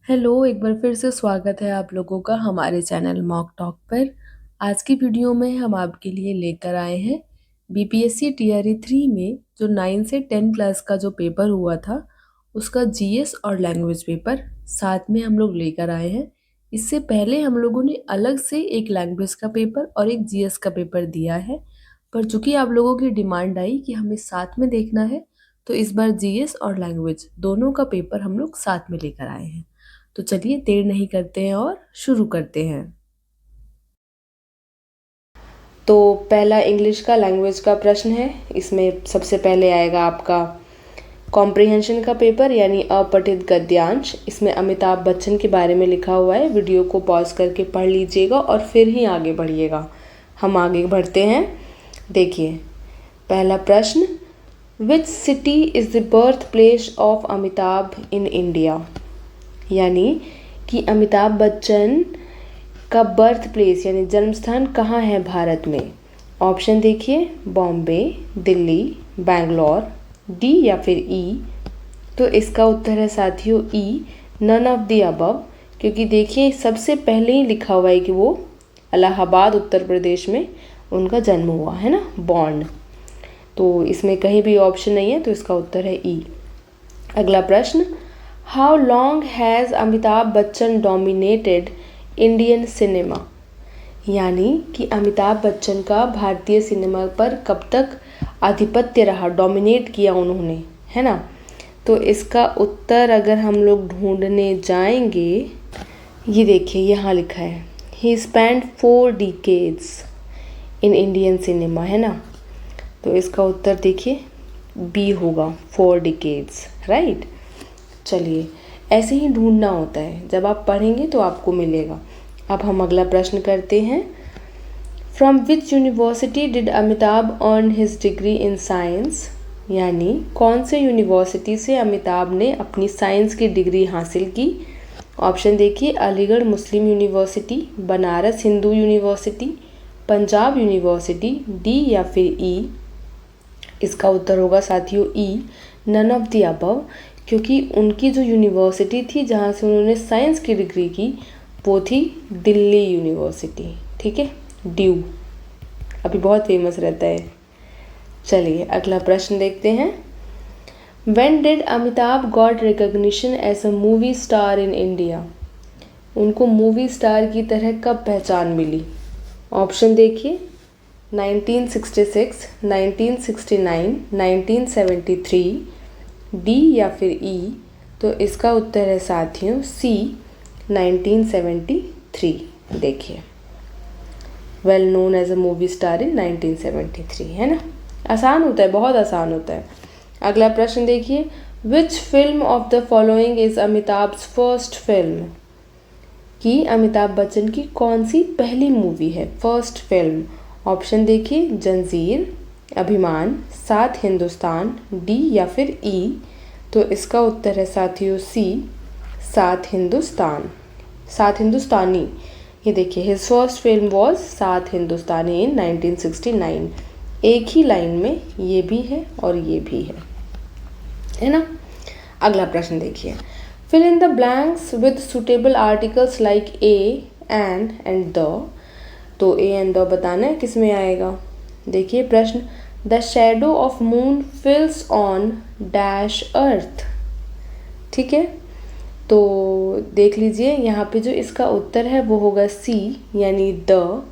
Hello, एक बार फिर से स्वागत है आप लोगों का हमारे चैनल मॉक टॉक पर। आज की वीडियो में हम आपके लिए लेकर आए हैं बीपीएससी टीआरई 3 में जो 9 से 10 क्लास का जो पेपर हुआ था उसका जीएस और लैंग्वेज पेपर साथ में हम लोग लेकर आए हैं। इससे पहले हम लोगों ने अलग से एक लैंग्वेज का पेपर और एक जीएस का पेपर दिया है, पर चूंकि आप लोगों की डिमांड आई कि हमें साथ में देखना है तो इस बार जीएस और लैंग्वेज दोनों का पेपर हम लोग साथ में लेकर आए हैं। तो चलिए देर नहीं करते हैं और शुरू करते हैं। तो पहला इंग्लिश का लैंग्वेज का प्रश्न है। इसमें सबसे पहले आएगा आपका कॉम्प्रिहेंशन का पेपर यानी अपठित गद्यांश। इसमें अमिताभ बच्चन के बारे में लिखा हुआ है। वीडियो को पॉज करके पढ़ लीजिएगा और फिर ही आगे बढ़िएगा। हम आगे बढ़ते हैं। देखिए पहला प्रश्न, which city is the birth place of Amitabh in India, यानी कि अमिताभ बच्चन का बर्थ प्लेस यानी जन्म स्थान कहाँ है भारत में। ऑप्शन देखिए, बॉम्बे, दिल्ली, बैंगलोर, डी या फिर ई। तो इसका उत्तर है साथियों E, none of the above. क्योंकि देखिए सबसे पहले ही लिखा हुआ है कि वो इलाहाबाद उत्तर प्रदेश में उनका जन्म हुआ है ना, बॉर्न। तो इसमें कहीं भी ऑप्शन नहीं है, तो इसका उत्तर है ई। अगला प्रश्न, how long has Amitabh Bachchan dominated Indian cinema, यानी कि अमिताभ बच्चन का भारतीय सिनेमा पर कब तक आधिपत्य रहा, डोमिनेट किया उन्होंने, है ना। तो इसका उत्तर अगर हम लोग ढूंढने जाएंगे, ये देखिए यहाँ लिखा है, he spend 4 decades in Indian cinema, है ना। तो इसका उत्तर देखिए बी होगा, 4 डिकेड्स, राइट। चलिए ऐसे ही ढूंढना होता है, जब आप पढ़ेंगे तो आपको मिलेगा। अब हम अगला प्रश्न करते हैं। From which university did Amitabh earn his degree in science, यानी कौन से यूनिवर्सिटी से अमिताभ ने अपनी साइंस की डिग्री हासिल की। ऑप्शन देखिए, Aligarh Muslim University, Banaras Hindu University, Punjab University, D या फिर ई। इसका उत्तर होगा साथियों E, none of the above. क्योंकि उनकी जो यूनिवर्सिटी थी जहाँ से उन्होंने साइंस की डिग्री की वो थी दिल्ली यूनिवर्सिटी, ठीक है, ड्यू, अभी बहुत फेमस रहता है। चलिए अगला प्रश्न देखते हैं। When did Amitabh got recognition as a movie star in India, उनको मूवी स्टार की तरह कब पहचान मिली। ऑप्शन देखिए, 1966, 1969, 1973, डी या फिर ई। तो इसका उत्तर है साथियों सी, 1973। देखिए well known as a movie star in 1973, है ना। आसान होता है, बहुत आसान होता है। अगला प्रश्न देखिए, which film of the following is Amitabh's first film, कि अमिताभ बच्चन की कौन सी पहली मूवी है, फर्स्ट फिल्म। ऑप्शन देखिए, जंजीर, अभिमान, सात हिंदुस्तान, डी या फिर ई। तो इसका उत्तर है साथियों सी, सात हिंदुस्तान, सात हिंदुस्तानी। ये देखिए हिज फर्स्ट फिल्म वॉज सात हिंदुस्तानी इन 1969। एक ही लाइन में ये भी है और ये भी है ना। अगला प्रश्न देखिए, fill in the blanks with suitable articles like a and the. तो ए एंड द बताना है किस में आएगा। देखिए प्रश्न, the shadow of moon falls on dash earth, ठीक है। तो देख लीजिए यहाँ पे जो इसका उत्तर है वो होगा सी, यानी द।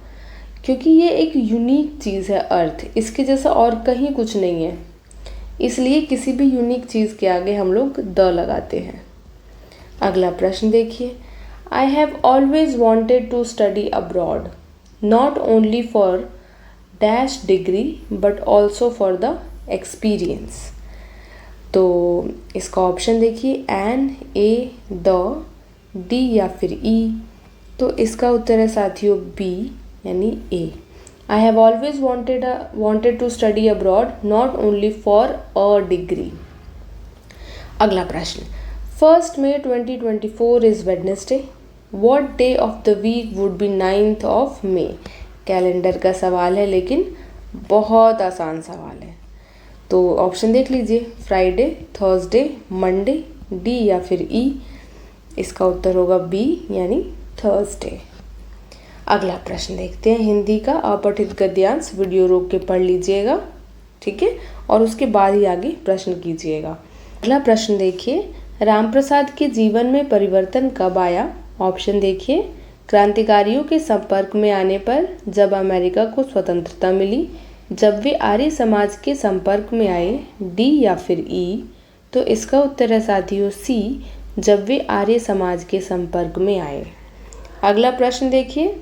क्योंकि ये एक यूनिक चीज़ है अर्थ, इसके जैसा और कहीं कुछ नहीं है, इसलिए किसी भी यूनिक चीज़ के आगे हम लोग द लगाते हैं। अगला प्रश्न देखिए, I have always wanted to study abroad, not only for dash degree but also for the experience. तो इसका ऑप्शन देखिए, एन, ए, द, डी या फिर ई। तो इसका उत्तर है साथियों बी, यानी A. I have always wanted to study abroad not only for a degree. अगला प्रश्न, 1 May 2024 is Wednesday, what day of the week would be 9th of May। Calendar का सवाल है लेकिन बहुत आसान सवाल है। तो ऑप्शन देख लीजिए, फ्राइडे, थर्सडे, मंडे, डी या फिर ई। इसका उत्तर होगा बी यानी थर्सडे। अगला प्रश्न देखते हैं। हिंदी का अपठित गद्यांश वीडियो रोक के पढ़ लीजिएगा, ठीक है, और उसके बाद ही आगे प्रश्न कीजिएगा। अगला प्रश्न देखिए, रामप्रसाद के जीवन में परिवर्तन कब आया? ऑप्शन देखिए, क्रांतिकारियों के संपर्क में आने पर, जब अमेरिका को स्वतंत्रता मिली, जब वे आर्य समाज के संपर्क में आए, डी या फिर ई। तो इसका उत्तर है साथियों सी, जब वे आर्य समाज के संपर्क में आए। अगला प्रश्न देखिए,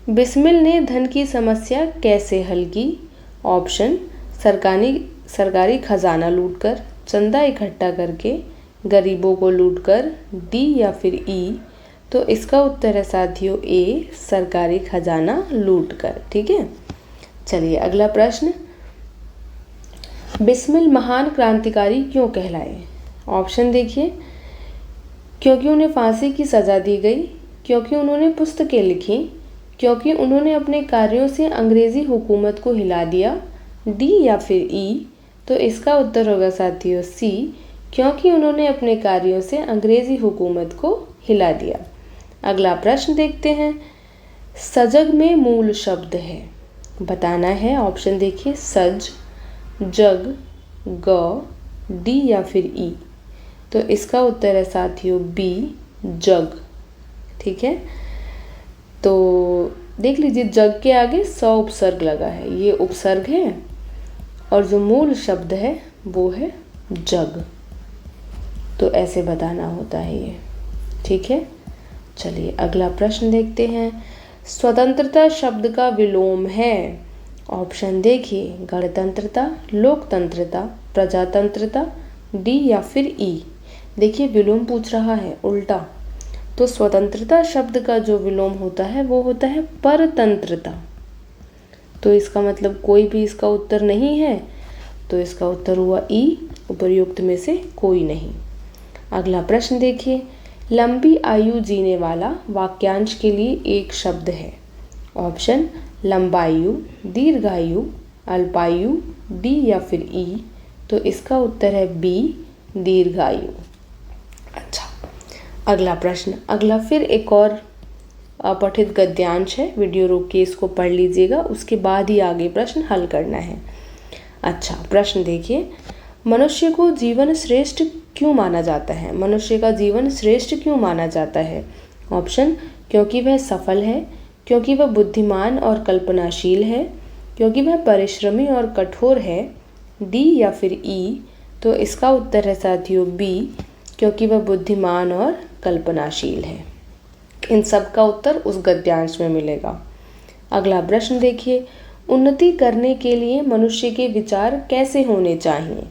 बिस्मिल ने धन की समस्या कैसे हल की? ऑप्शन सरकारी खजाना लूटकर, चंदा इकट्ठा करके, गरीबों को लूटकर, डी या फिर ई। तो इसका उत्तर है साथियों ए, सरकारी खजाना लूटकर, ठीक है। चलिए अगला प्रश्न, बिस्मिल महान क्रांतिकारी क्यों कहलाए? ऑप्शन देखिए, क्योंकि उन्हें फांसी की सज़ा दी गई, क्योंकि उन्होंने पुस्तकें लिखी, क्योंकि उन्होंने अपने कार्यों से अंग्रेज़ी हुकूमत को हिला दिया, डी या फिर ई। तो इसका उत्तर होगा साथियों सी, क्योंकि उन्होंने अपने कार्यों से अंग्रेज़ी हुकूमत को हिला दिया। अगला प्रश्न देखते हैं, सजग में मूल शब्द है, बताना है। ऑप्शन देखिए, सज, जग, ग, डी या फिर ई। तो इसका उत्तर है साथियों बी, जग, ठीक है। तो देख लीजिए, जग के आगे स उपसर्ग लगा है, ये उपसर्ग है, और जो मूल शब्द है वो है जग। तो ऐसे बताना होता है ये, ठीक है। चलिए अगला प्रश्न देखते हैं, स्वतंत्रता शब्द का विलोम है। ऑप्शन देखिए, गणतंत्रता, लोकतंत्रता, प्रजातंत्रता, डी या फिर ई। देखिए विलोम पूछ रहा है उल्टा, तो स्वतंत्रता शब्द का जो विलोम होता है वो होता है परतंत्रता। तो इसका मतलब कोई भी इसका उत्तर नहीं है, तो इसका उत्तर हुआ ई, उपर्युक्त में से कोई नहीं। अगला प्रश्न देखिए, लंबी आयु जीने वाला वाक्यांश के लिए एक शब्द है। ऑप्शन लंबायु, दीर्घायु, अल्पायु, डी या फिर ई। तो इसका उत्तर है बी, दीर्घायु। अच्छा अगला प्रश्न, अगला फिर एक और अपठित गद्यांश है, वीडियो रोक के इसको पढ़ लीजिएगा, उसके बाद ही आगे प्रश्न हल करना है। अच्छा प्रश्न देखिए, मनुष्य को जीवन श्रेष्ठ क्यों माना जाता है? मनुष्य का जीवन श्रेष्ठ क्यों माना जाता है? ऑप्शन, क्योंकि वह सफल है, क्योंकि वह बुद्धिमान और कल्पनाशील है, क्योंकि वह परिश्रमी और कठोर है, डी या फिर ई। तो इसका उत्तर है साथियों बी, क्योंकि वह बुद्धिमान और कल्पनाशील है। इन सब का उत्तर उस गद्यांश में मिलेगा। अगला प्रश्न देखिए, उन्नति करने के लिए मनुष्य के विचार कैसे होने चाहिए?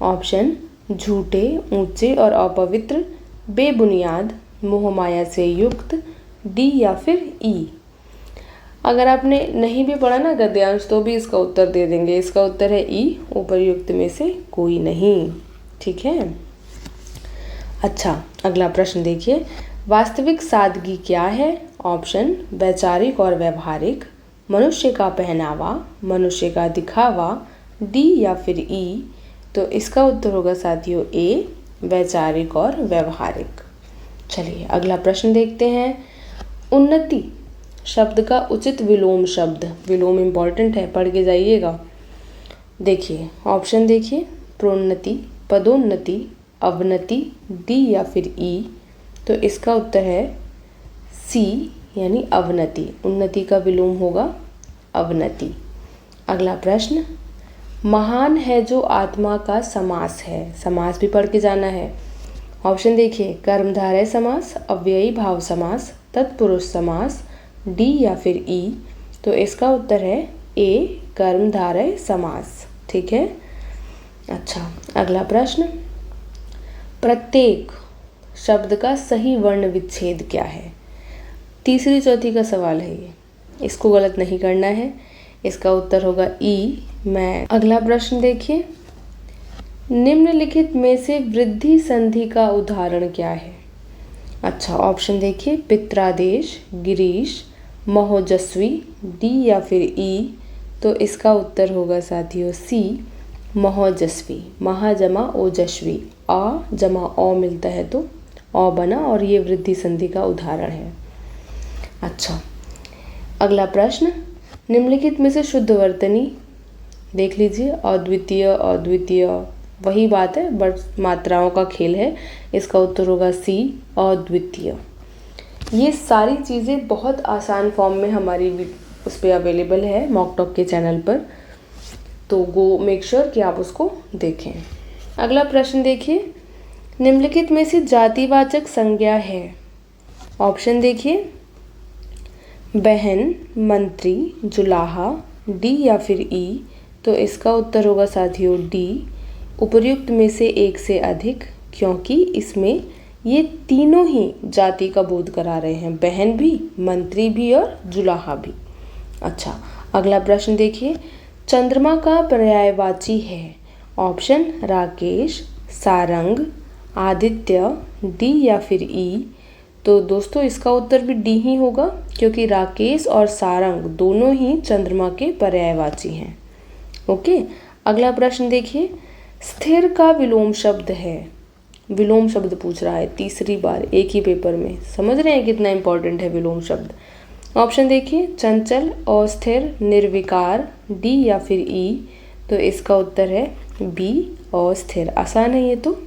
ऑप्शन, झूठे, ऊंचे और अपवित्र, बेबुनियाद, मोहमाया से युक्त, डी या फिर ई। अगर आपने नहीं भी पढ़ा ना गद्यांश तो भी इसका उत्तर दे देंगे। इसका उत्तर है ई, उपर्युक्त में से कोई नहीं, ठीक है। अच्छा अगला प्रश्न देखिए, वास्तविक सादगी क्या है? ऑप्शन, वैचारिक और व्यवहारिक, मनुष्य का पहनावा, मनुष्य का दिखावा, डी या फिर ई। तो इसका उत्तर होगा साथियों ए, वैचारिक और व्यवहारिक। चलिए अगला प्रश्न देखते हैं, उन्नति शब्द का उचित विलोम शब्द। विलोम इम्पॉर्टेंट है, पढ़ के जाइएगा। देखिए ऑप्शन देखिए, प्रोन्नति, पदोन्नति, अवनति, डी या फिर ई। तो इसका उत्तर है सी यानी अवनति। उन्नति का विलोम होगा अवनति। अगला प्रश्न, महान है जो आत्मा का समास है। समास भी पढ़ के जाना है। ऑप्शन देखिए, कर्मधारय समास, अव्ययी भाव समास, तत्पुरुष समास, डी या फिर ई। तो इसका उत्तर है ए, कर्मधारय समास, ठीक है। अच्छा अगला प्रश्न, प्रत्येक शब्द का सही वर्ण विच्छेद क्या है? तीसरी चौथी का सवाल है ये, इसको गलत नहीं करना है। इसका उत्तर होगा ई, मैं। अगला प्रश्न देखिए, निम्नलिखित में से वृद्धि संधि का उदाहरण क्या है? अच्छा ऑप्शन देखिए, पित्रादेश, गिरीश, महोजस्वी, डी या फिर ई। तो इसका उत्तर होगा साथियों सी, महोजस्वी। महा जमा ओजस्वी, आ जमा ओ मिलता है तो अ बना और ये वृद्धि संधि का उदाहरण है। अच्छा, अगला प्रश्न, निम्नलिखित में से शुद्ध वर्तनी देख लीजिए। अद्वितीय, अद्वितीय, वही बात है बट मात्राओं का खेल है। इसका उत्तर होगा सी, अद्वितीय। ये सारी चीज़ें बहुत आसान फॉर्म में हमारी उस पर अवेलेबल है मॉक टॉक के चैनल पर, तो गो मेक श्योर कि आप उसको देखें। अगला प्रश्न देखिए, निम्नलिखित में से जातिवाचक संज्ञा है। ऑप्शन देखिए, बहन, मंत्री, जुलाहा, डी या फिर ई। तो इसका उत्तर होगा साथियों डी, उपर्युक्त में से एक से अधिक, क्योंकि इसमें ये तीनों ही जाति का बोध करा रहे हैं, बहन भी, मंत्री भी और जुलाहा भी। अच्छा, अगला प्रश्न देखिए, चंद्रमा का पर्यायवाची है। ऑप्शन राकेश, सारंग, आदित्य, डी या फिर ई। तो दोस्तों इसका उत्तर भी डी ही होगा, क्योंकि राकेश और सारंग दोनों ही चंद्रमा के पर्यायवाची हैं। ओके, अगला प्रश्न देखिए, स्थिर का विलोम शब्द है। विलोम शब्द पूछ रहा है तीसरी बार एक ही पेपर में, समझ रहे हैं कितना इंपॉर्टेंट है विलोम शब्द। ऑप्शन देखिए, चंचल, अस्थिर, निर्विकार, डी या फिर ई। तो इसका उत्तर है बी, अस्थिर। आसान है ये तो।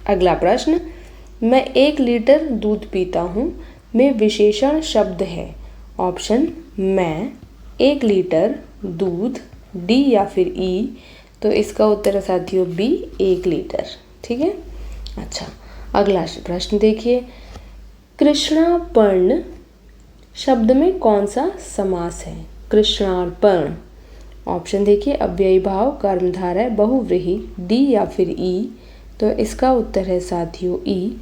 अगला प्रश्न, मैं 1 लीटर दूध पीता हूँ में विशेषण शब्द है। ऑप्शन मैं, 1 लीटर, दूध, डी या फिर ई। तो इसका उत्तर है साथियों बी, 1 लीटर। ठीक है। अच्छा, अगला प्रश्न देखिए, कृष्णार्पण शब्द में कौन सा समास है। कृष्णार्पण, ऑप्शन देखिए, अव्ययी भाव, कर्मधारय, बहुव्रीहि, डी या फिर ई। तो इसका उत्तर है साथियों ई,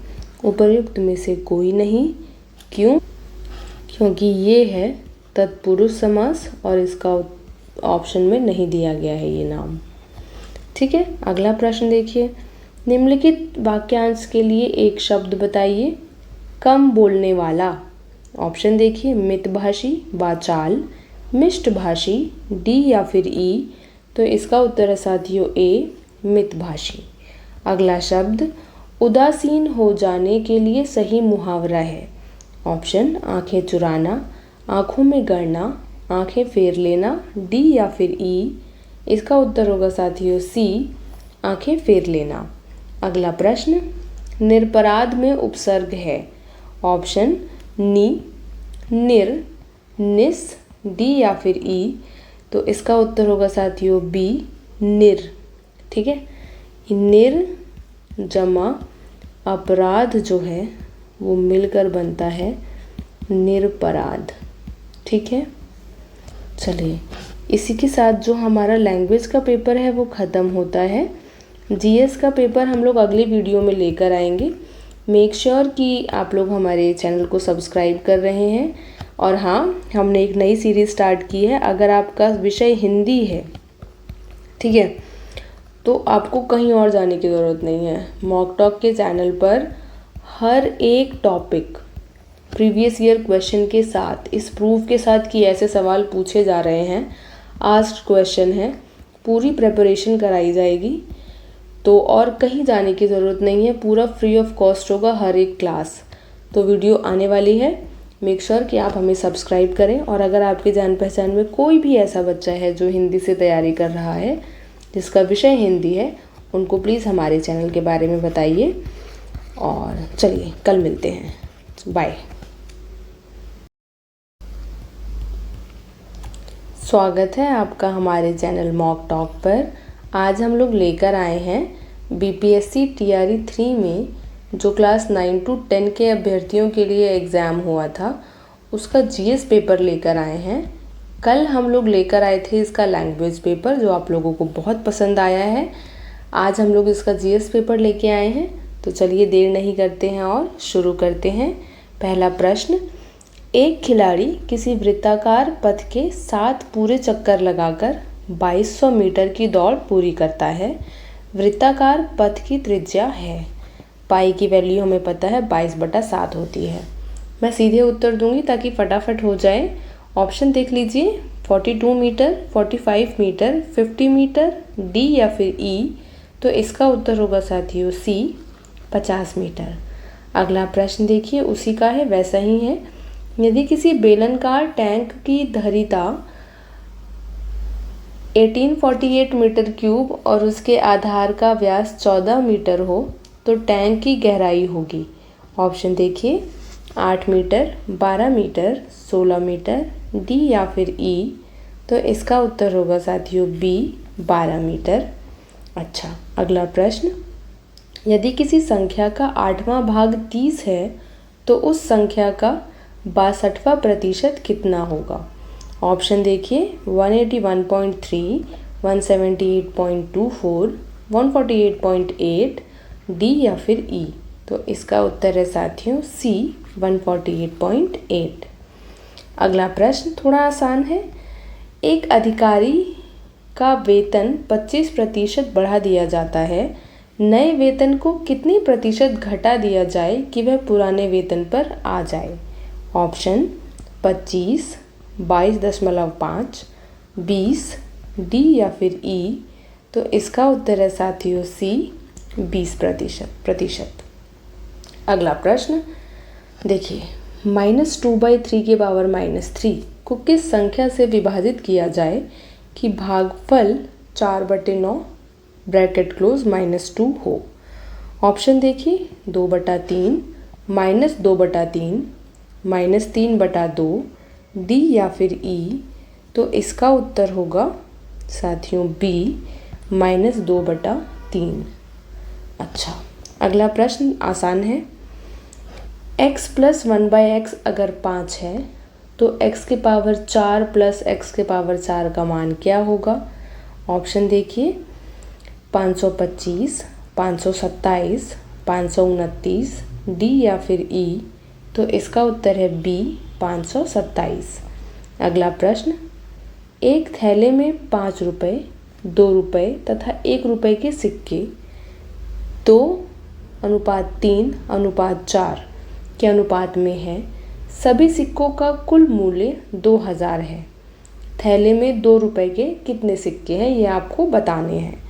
उपर्युक्त में से कोई नहीं। क्यों? क्योंकि ये है तत्पुरुष समास और इसका ऑप्शन में नहीं दिया गया है ये नाम। ठीक है। अगला प्रश्न देखिए, निम्नलिखित वाक्यांश के लिए एक शब्द बताइए। कम बोलने वाला। ऑप्शन देखिए, मितभाषी, वाचाल, मिष्टभाषी, डी या फिर ई। तो इसका उत्तर है साथियों ए, मितभाषी। अगला शब्द, उदासीन हो जाने के लिए सही मुहावरा है। ऑप्शन आंखें चुराना, आंखों में गड़ना, आंखें फेर लेना, डी या फिर ई। इसका उत्तर होगा साथियों सी, आंखें फेर लेना। अगला प्रश्न, निरपराध में उपसर्ग है। ऑप्शन नि, निर, निस, डी या फिर ई। तो इसका उत्तर होगा साथियों बी, निर। ठीक है। निर जमा अपराध जो है वो मिलकर बनता है निरपराध। ठीक है। चलिए, इसी के साथ जो हमारा लैंग्वेज का पेपर है वो ख़त्म होता है। जीएस का पेपर हम लोग अगली वीडियो में लेकर आएंगे। मेक श्योर कि आप लोग हमारे चैनल को सब्सक्राइब कर रहे हैं। और हाँ, हमने एक नई सीरीज़ स्टार्ट की है। अगर आपका विषय हिंदी है, ठीक है, तो आपको कहीं और जाने की ज़रूरत नहीं है। मॉक टॉक के चैनल पर हर एक टॉपिक प्रीवियस ईयर क्वेश्चन के साथ, इस प्रूफ के साथ कि ऐसे सवाल पूछे जा रहे हैं, आस्क्ड क्वेश्चन है, पूरी प्रिपरेशन कराई जाएगी। तो और कहीं जाने की ज़रूरत नहीं है, पूरा फ्री ऑफ कॉस्ट होगा हर एक क्लास। तो वीडियो आने वाली है। मेक श्योर कि आप हमें सब्सक्राइब करें। और अगर आपके जान पहचान में कोई भी ऐसा बच्चा है जो हिंदी से तैयारी कर रहा है, जिसका विषय हिंदी है, उनको प्लीज़ हमारे चैनल के बारे में बताइए। और चलिए, कल मिलते हैं। बाय। स्वागत है आपका हमारे चैनल मॉक टॉक पर। आज हम लोग लेकर आए हैं बीपीएससी टीआरई 3 में जो क्लास 9 to 10 के अभ्यर्थियों के लिए एग्ज़ाम हुआ था, उसका जीएस पेपर लेकर आए हैं। कल हम लोग लेकर आए थे इसका लैंग्वेज पेपर, जो आप लोगों को बहुत पसंद आया है। आज हम लोग इसका जीएस पेपर लेके आए हैं। तो चलिए, देर नहीं करते हैं और शुरू करते हैं। पहला प्रश्न, एक खिलाड़ी किसी वृत्ताकार पथ के 7 पूरे चक्कर लगाकर 2200 मीटर की दौड़ पूरी करता है। वृत्ताकार पथ की त्रिज्या है। पाई की वैल्यू हमें पता है 22/7 होती है। मैं सीधे उत्तर दूंगी ताकि फटाफट हो जाए। ऑप्शन देख लीजिए, 42 मीटर, 45 मीटर, 50 मीटर, डी या फिर ई। तो इसका उत्तर होगा साथियों सी, 50 मीटर। अगला प्रश्न देखिए, उसी का है, वैसा ही है। यदि किसी बेलनाकार टैंक की धरीता 1848 मीटर क्यूब और उसके आधार का व्यास 14 मीटर हो तो टैंक की गहराई होगी। ऑप्शन देखिए, 8 मीटर, 12 मीटर, 16 मीटर, डी या फिर ई। तो इसका उत्तर होगा साथियों बी, 12 मीटर। अच्छा, अगला प्रश्न, यदि किसी संख्या का 8वां भाग 30 है तो उस संख्या का 62वां प्रतिशत कितना होगा। ऑप्शन देखिए, 181.3, 178.24, 148.8, डी या फिर ई। तो इसका उत्तर है साथियों सी, 148.8। अगला प्रश्न थोड़ा आसान है। एक अधिकारी का वेतन 25% बढ़ा दिया जाता है, नए वेतन को कितने प्रतिशत घटा दिया जाए कि वह पुराने वेतन पर आ जाए। ऑप्शन 25, 22.5, 20, डी या फिर ई। तो इसका उत्तर है साथियों सी, 20%। अगला प्रश्न देखिए, -2/3 के पावर -3 को किस संख्या से विभाजित किया जाए कि भागफल 4/9 ब्रैकेट क्लोज -2 हो। ऑप्शन देखिए, 2/3, -2/3, -3/2, डी या फिर ई। तो इसका उत्तर होगा साथियों बी, -2/3। अच्छा, अगला प्रश्न आसान है। x + 1/x अगर 5 है तो x के पावर 4 + x के पावर 4 का मान क्या होगा। ऑप्शन देखिए, 525, 527, 529, डी या फिर ई। तो इसका उत्तर है बी, 527। अगला प्रश्न, एक थैले में 5 रुपये, 2 रुपये तथा 1 रुपये के सिक्के 2:3:4 के अनुपात में है। सभी सिक्कों का कुल मूल्य 2000 है। थैले में 2 रुपये के कितने सिक्के हैं ये आपको बताने हैं।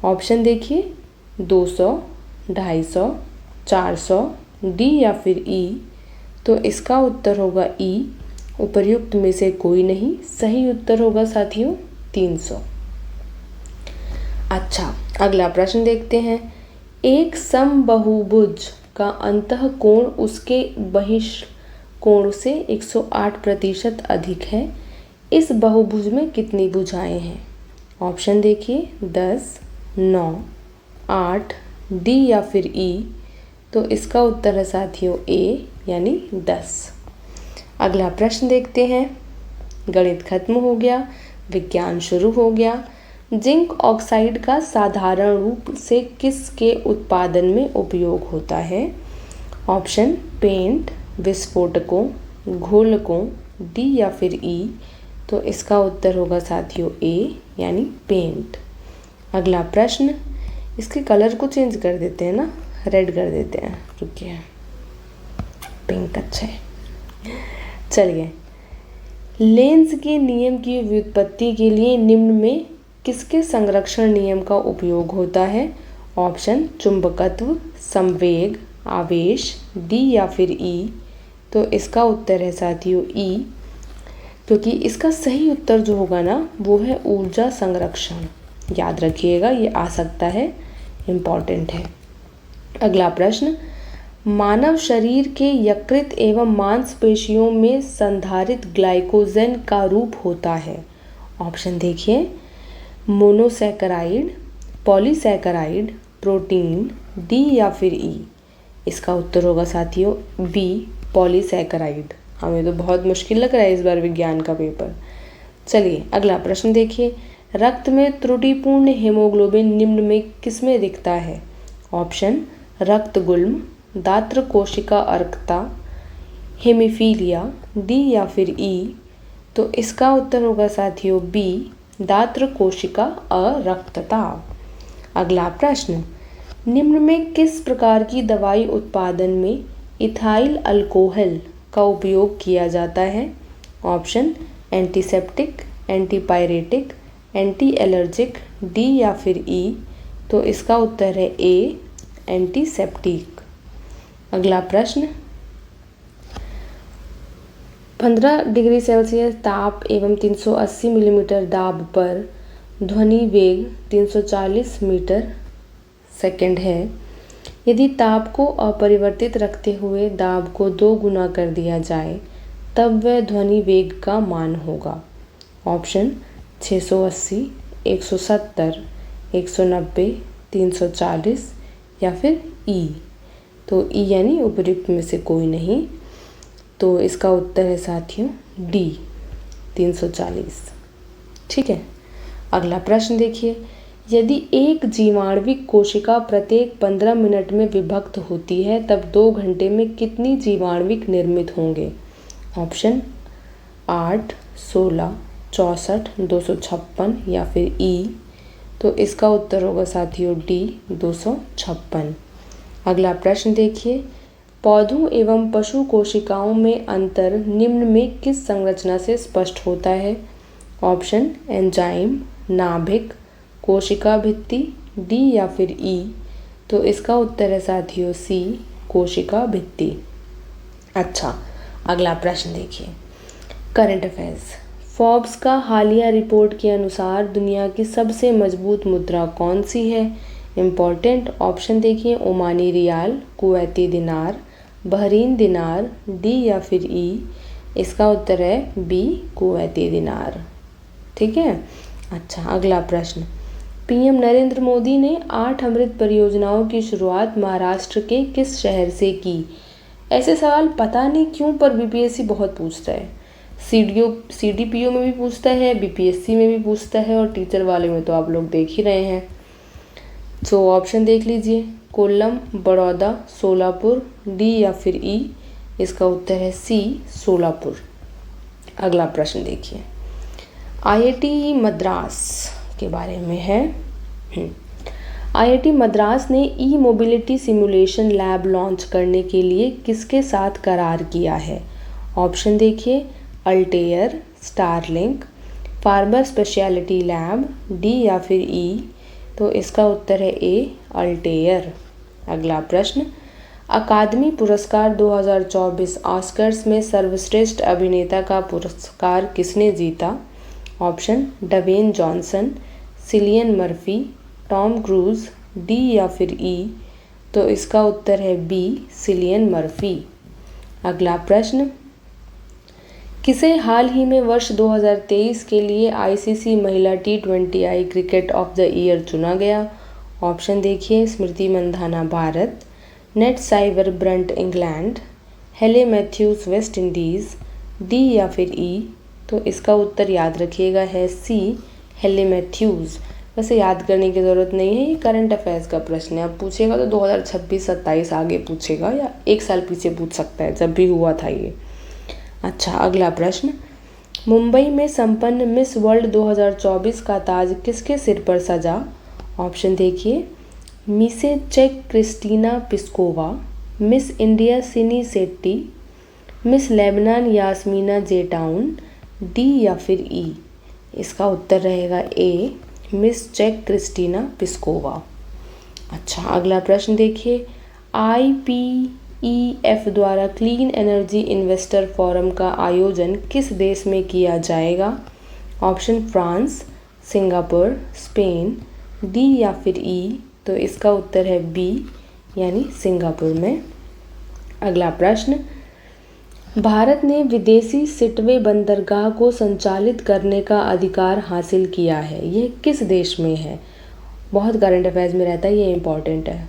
ऑप्शन देखिए, 200, 250, 400, डी या फिर ई। तो इसका उत्तर होगा ई, उपर्युक्त में से कोई नहीं। सही उत्तर होगा साथियों 300। अच्छा, अगला प्रश्न देखते हैं। एक समबाहुभुज का अंतः कोण उसके बहिष्ठ कोण से 108% अधिक है। इस बहुभुज में कितनी भुजाएं हैं। ऑप्शन देखिए, 10, 9, 8, डी या फिर ई। तो इसका उत्तर है साथियों ए, यानी 10। अगला प्रश्न देखते हैं। गणित खत्म हो गया, विज्ञान शुरू हो गया। जिंक ऑक्साइड का साधारण रूप से किसके उत्पादन में उपयोग होता है। ऑप्शन पेंट, विस्फोटकों, घोलकों, डी या फिर ई। तो इसका उत्तर होगा साथियों ए, यानी पेंट। अगला प्रश्न, इसके कलर को चेंज कर देते हैं ना, रेड कर देते हैं, रुकिए, पिंक अच्छा है। चलिए, लेंज के नियम की व्युत्पत्ति के लिए निम्न में किसके संरक्षण नियम का उपयोग होता है। ऑप्शन चुंबकत्व, संवेग, आवेश, डी या फिर ई। तो इसका उत्तर है साथियों ई, क्योंकि इसका सही उत्तर जो होगा ना वो है ऊर्जा संरक्षण। याद रखिएगा, ये आ सकता है, इम्पॉर्टेंट है। अगला प्रश्न, मानव शरीर के यकृत एवं मांसपेशियों में संधारित ग्लाइकोजन का रूप होता है। ऑप्शन देखिए, मोनोसैकेराइड, पॉलीसैकेराइड, प्रोटीन, डी या फिर ई। इसका उत्तर होगा साथियों बी, पॉलीसैकेराइड। हमें तो बहुत मुश्किल लग रहा है इस बार विज्ञान का पेपर। चलिए, अगला प्रश्न देखिए। रक्त में त्रुटिपूर्ण हेमोग्लोबिन निम्न में किसमें दिखता है। ऑप्शन रक्त गुल्म, दात्र कोशिका अर्कता, हेमीफीलिया, डी या फिर ई। तो इसका उत्तर होगा साथियों बी, दात्र कोशिका अरक्तता। अगला प्रश्न, निम्न में किस प्रकार की दवाई उत्पादन में इथाइल अल्कोहल का उपयोग किया जाता है। Option antiseptic, antipyretic, anti allergic, D या फिर ई। तो इसका उत्तर है ए, एंटीसेप्टिक। अगला प्रश्न, 15 डिग्री सेल्सियस ताप एवं 380 मिलीमीटर दाब पर ध्वनि वेग 340 मीटर सेकंड है। यदि ताप को अपरिवर्तित रखते हुए दाब को 2 गुना कर दिया जाए तब वह ध्वनि वेग का मान होगा। ऑप्शन 680, 170, 190, 340 या फिर ई। तो ई यानी उपयुक्त में से कोई नहीं, तो इसका उत्तर है साथियों डी 340। ठीक है। अगला प्रश्न देखिए, यदि एक जीवाणुविक कोशिका प्रत्येक 15 मिनट में विभक्त होती है तब 2 घंटे में कितनी जीवाणुविक निर्मित होंगे। ऑप्शन 8, 16, 64, 256 या फिर ई। तो इसका उत्तर होगा साथियों डी 256। अगला प्रश्न देखिए, पौधों एवं पशु कोशिकाओं में अंतर निम्न में किस संरचना से स्पष्ट होता है। ऑप्शन एंजाइम, नाभिक, कोशिका भित्ति, डी या फिर ई। तो इसका उत्तर है साथियों सी कोशिका भित्ति। अच्छा, अगला प्रश्न देखिए, करंट अफेयर्स। फोर्ब्स का हालिया रिपोर्ट के अनुसार दुनिया की सबसे मजबूत मुद्रा कौन सी है। इम्पॉर्टेंट ऑप्शन देखिए, ओमानी रियाल, कुवैती दिनार, बहरीन दिनार, डी या फिर ई। इसका उत्तर है बी कुवैती दिनार। ठीक है। अच्छा, अगला प्रश्न, पीएम नरेंद्र मोदी ने 8 अमृत परियोजनाओं की शुरुआत महाराष्ट्र के किस शहर से की। ऐसे सवाल पता नहीं क्यों पर बीपीएससी बहुत पूछता है। सीडीपीओ में भी पूछता है, बीपीएससी में भी पूछता है और टीचर वाले में तो आप लोग देख ही रहे हैं। तो ऑप्शन देख लीजिए, कोल्लम, बड़ौदा, सोलापुर, डी या फिर ई। इसका उत्तर है सी सोलापुर। अगला प्रश्न देखिए, आईआईटी मद्रास के बारे में है। आईआईटी मद्रास ने ई मोबिलिटी सिमुलेशन लैब लॉन्च करने के लिए किसके साथ करार किया है। ऑप्शन देखिए, Altair, Starlink, farmer speciality lab, D या फिर ई। तो इसका उत्तर है ए अल्टेयर। अगला प्रश्न, अकादमी पुरस्कार 2024 ऑस्कर्स में सर्वश्रेष्ठ अभिनेता का पुरस्कार किसने जीता। Option Dwayne Johnson, Cillian Murphy, Tom Cruise, D या फिर ई। तो इसका उत्तर है बी सिलियन मर्फी। अगला प्रश्न, किसे हाल ही में वर्ष 2023 के लिए आईसीसी महिला T20I cricket of the year चुना गया। ऑप्शन देखिए, Smriti Mandhana Bharat, Nat Sciver Brunt England, Hayley Matthews West Indies, D या फिर ई। तो इसका उत्तर याद रखिएगा है सी हेले मैथ्यूज। वैसे याद करने की ज़रूरत नहीं है, ये करंट अफेयर्स का प्रश्न है। अब पूछेगा तो 2026-27 आगे पूछेगा या 1 साल पीछे पूछ सकता है जब भी हुआ था ये। अच्छा, अगला प्रश्न, मुंबई में संपन्न मिस वर्ल्ड 2024 का ताज किसके सिर पर सजा। ऑप्शन देखिए, मिसे चेक Kristina Piskova, Miss India Sini Shetty, Miss Lebanon Yasmina Zaytoun, D या फिर ई। इसका उत्तर रहेगा ए मिस चेक क्रिस्टीना पिस्कोवा। अच्छा, अगला प्रश्न देखिए, IPEF द्वारा क्लीन एनर्जी इन्वेस्टर फोरम का आयोजन किस देश में किया जाएगा। Option France, Singapore, Spain, D या फिर ई। तो इसका उत्तर है बी यानी सिंगापुर में। अगला प्रश्न, भारत ने विदेशी सिटवे बंदरगाह को संचालित करने का अधिकार हासिल किया है, यह किस देश में है। बहुत करंट अफेयर्स में रहता है, ये इम्पॉर्टेंट है।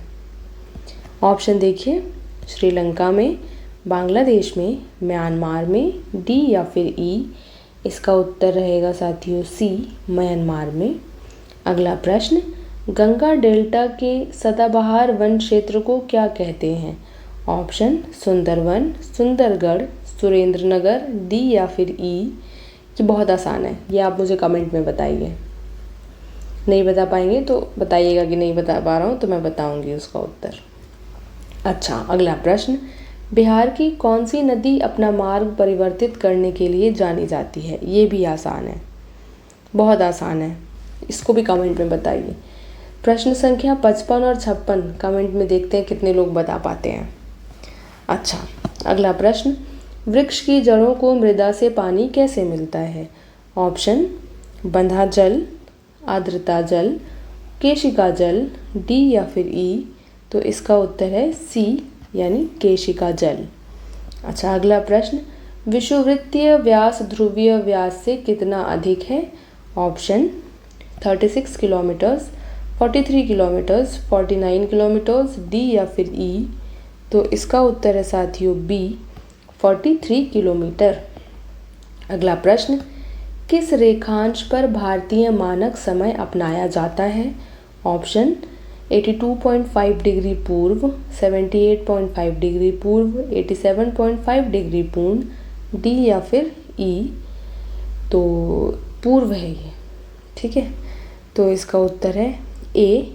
ऑप्शन देखिए, श्रीलंका में, बांग्लादेश में, म्यांमार में, डी या फिर ई। इसका उत्तर रहेगा साथियों सी म्यांमार में। अगला प्रश्न, गंगा डेल्टा के सदाबहार वन क्षेत्र को क्या कहते हैं। ऑप्शन सुंदरवन, सुंदरगढ़, सुरेंद्रनगर, डी या फिर ई। ये बहुत आसान है, ये आप मुझे कमेंट में बताइए। नहीं बता पाएंगे तो बताइएगा कि नहीं बता पा रहा हूँ, तो मैं बताऊँगी उसका उत्तर। अच्छा, अगला प्रश्न, बिहार की कौन सी नदी अपना मार्ग परिवर्तित करने के लिए जानी जाती है। ये भी आसान है, बहुत आसान है, इसको भी कमेंट में बताइए। प्रश्न संख्या 55 और 56 कमेंट में देखते हैं कितने लोग बता पाते हैं। अच्छा, अगला प्रश्न, वृक्ष की जड़ों को मृदा से पानी कैसे मिलता है? ऑप्शन बंधा जल, आर्द्रता जल, केशिका जल, डी या फिर ई। तो इसका उत्तर है सी यानी केशिका जल। अच्छा, अगला प्रश्न, विषुववृत्तीय व्यास ध्रुवीय व्यास से कितना अधिक है? Option 36 kilometres, 43 kilometres, 49 kilometres, D या फिर ई। तो इसका उत्तर है साथियों बी 43 किलोमीटर। अगला प्रश्न, किस रेखांश पर भारतीय मानक समय अपनाया जाता है? ऑप्शन 82.5 डिग्री पूर्व, 78.5 डिग्री पूर्व, 87.5 डिग्री पूर्व, डी या फिर ई। तो पूर्व है ये, ठीक है। तो इसका उत्तर है ए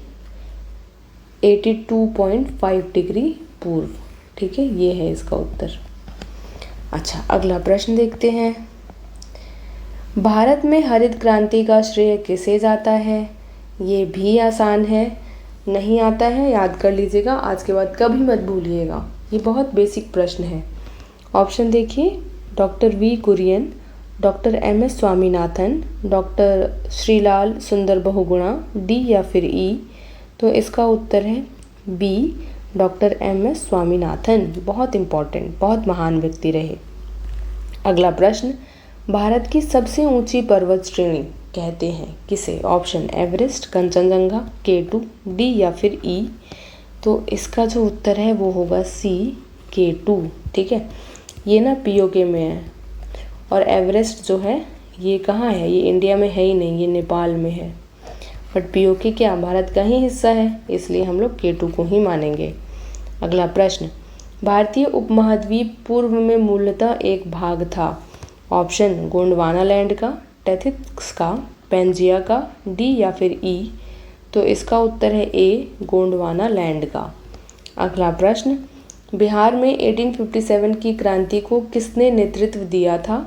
82.5 डिग्री पूर्व, ठीक है, ये है इसका उत्तर। अच्छा, अगला प्रश्न देखते हैं, भारत में हरित क्रांति का श्रेय किसे जाता है? ये भी आसान है, नहीं आता है याद कर लीजिएगा, आज के बाद कभी मत भूलिएगा, ये बहुत बेसिक प्रश्न है। ऑप्शन देखिए, doctor V Kurien, doctor M S. Swaminathan, doctor Shrilal Sundar Bahuguna, D या फिर ई। तो इसका उत्तर है बी डॉक्टर एम.एस. स्वामीनाथन, बहुत इम्पॉर्टेंट, बहुत महान व्यक्ति रहे। अगला प्रश्न, भारत की सबसे ऊंची पर्वत श्रेणी कहते हैं किसे? Option Everest, Kanchenjunga, K2, D या फिर ई। तो इसका जो उत्तर है वो होगा सी K2, ठीक है। ये ना POK में है और एवरेस्ट जो है ये कहाँ है? ये इंडिया में है ही नहीं, ये नेपाल में है। बट POK क्या भारत का ही हिस्सा है, इसलिए हम लोग K2 को ही मानेंगे। अगला प्रश्न, भारतीय उपमहाद्वीप पूर्व में मूलतः एक भाग था। ऑप्शन गोंडवाना लैंड का, टेथिस का, पेंजिया का, डी या फिर ई। तो इसका उत्तर है ए गोंडवाना लैंड का। अगला प्रश्न, बिहार में 1857 की क्रांति को किसने नेतृत्व दिया था?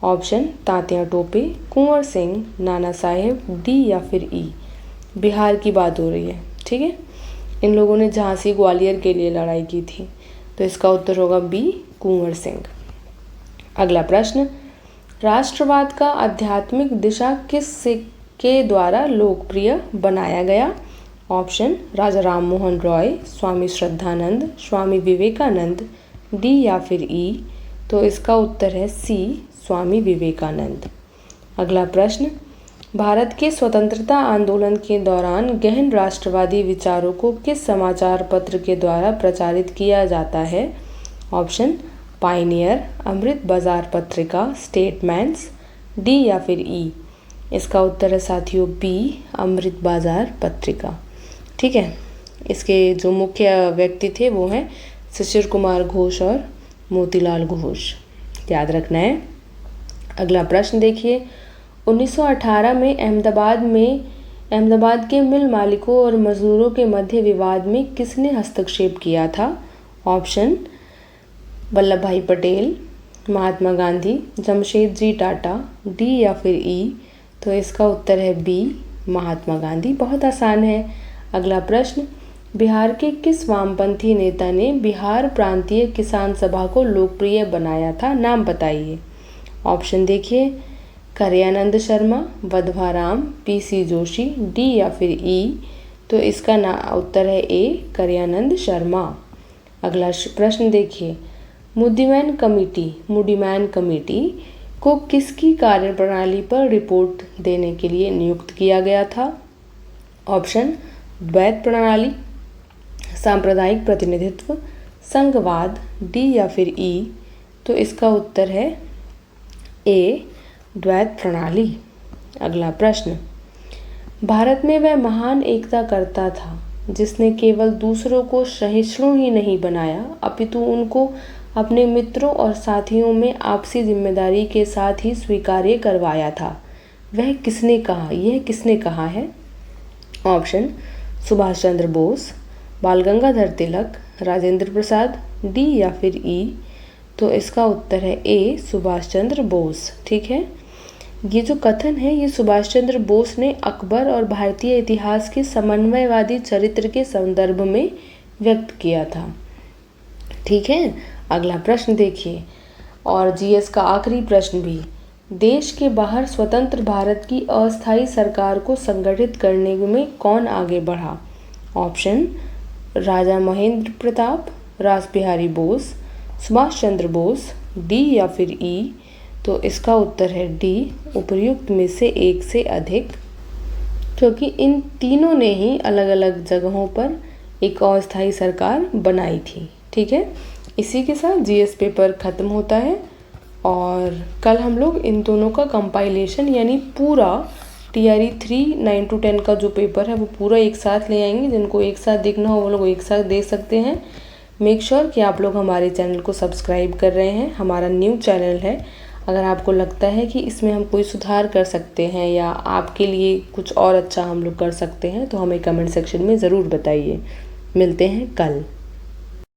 ऑप्शन तात्या टोपे, कुंवर सिंह, नाना साहेब, डी या फिर ई। बिहार की बात हो रही है, ठीक है। इन लोगों ने झांसी ग्वालियर के लिए लड़ाई की थी, तो इसका उत्तर होगा बी कुंवर सिंह। अगला प्रश्न, राष्ट्रवाद का आध्यात्मिक दिशा के द्वारा लोकप्रिय बनाया गया? ऑप्शन राजा राम मोहन रॉय, स्वामी श्रद्धानंद, स्वामी विवेकानंद, डी या फिर ई। तो इसका उत्तर है सी स्वामी विवेकानंद। अगला प्रश्न, भारत के स्वतंत्रता आंदोलन के दौरान गहन राष्ट्रवादी विचारों को किस समाचार पत्र के द्वारा प्रचारित किया जाता है? ऑप्शन पायनियर, अमृत बाजार पत्रिका, स्टेटमेंट्स, डी या फिर ई। इसका उत्तर है साथियों बी अमृत बाजार पत्रिका, ठीक है। इसके जो मुख्य व्यक्ति थे वो हैं शिशिर कुमार घोष और मोतीलाल घोष, याद रखना है। अगला प्रश्न देखिए, 1918 में अहमदाबाद के मिल मालिकों और मजदूरों के मध्य विवाद में किसने हस्तक्षेप किया था? ऑप्शन वल्लभ भाई पटेल, महात्मा गांधी, जमशेदजी टाटा, डी या फिर ई। तो इसका उत्तर है बी महात्मा गांधी, बहुत आसान है। अगला प्रश्न, बिहार के किस वामपंथी नेता ने बिहार प्रांतीय किसान सभा को लोकप्रिय बनाया था? नाम बताइए। ऑप्शन देखिए, करयानंद शर्मा, वधवाराम, PC जोशी, डी या फिर ई। तो इसका उत्तर है ए करयानंद शर्मा। अगला प्रश्न देखिए, मूडीमैन कमेटी को किसकी कार्यप्रणाली पर रिपोर्ट देने के लिए नियुक्त किया गया था? ऑप्शन द्वैत प्रणाली, सांप्रदायिक प्रतिनिधित्व, संघवाद, डी या फिर ई। तो इसका उत्तर है ए द्वैत प्रणाली। अगला प्रश्न, भारत में वह महान एकता करता था जिसने केवल दूसरों को सहिष्णु ही नहीं बनाया अपितु उनको अपने मित्रों और साथियों में आपसी जिम्मेदारी के साथ ही स्वीकार्य करवाया था। वह किसने कहा? यह किसने कहा है? ऑप्शन सुभाष चंद्र बोस, बाल गंगाधर तिलक, राजेंद्र प्रसाद, डी या फिर ई। तो इसका उत्तर है ए सुभाष चंद्र बोस, ठीक है। ये जो कथन है ये सुभाष चंद्र बोस ने अकबर और भारतीय इतिहास के समन्वयवादी चरित्र के संदर्भ में व्यक्त किया था, ठीक है। अगला प्रश्न देखिए, और जीएस का आखिरी प्रश्न भी, देश के बाहर स्वतंत्र भारत की अस्थायी सरकार को संगठित करने में कौन आगे बढ़ा? ऑप्शन, राजा महेंद्र प्रताप, रास बिहारी बोस, सुभाष चंद्र बोस, डी या फिर ई। तो इसका उत्तर है डी, उपर्युक्त में से एक से अधिक, क्योंकि इन तीनों ने ही अलग अलग जगहों पर एक अस्थायी सरकार बनाई थी। ठीक है, इसी के साथ जीएस पेपर ख़त्म होता है और कल हम लोग इन दोनों का कंपाइलेशन यानी पूरा TRE 3 9 to 10 का जो पेपर है वो पूरा एक साथ ले आएंगे। जिनको एक साथ देखना हो वो लोग एक साथ देख सकते हैं। मेक श्योर कि आप लोग हमारे चैनल को सब्सक्राइब कर रहे हैं। हमारा न्यू चैनल है। अगर आपको लगता है कि इसमें हम कोई सुधार कर सकते हैं या आपके लिए कुछ और अच्छा हम लोग कर सकते हैं तो हमें कमेंट सेक्शन में ज़रूर बताइए। मिलते हैं कल।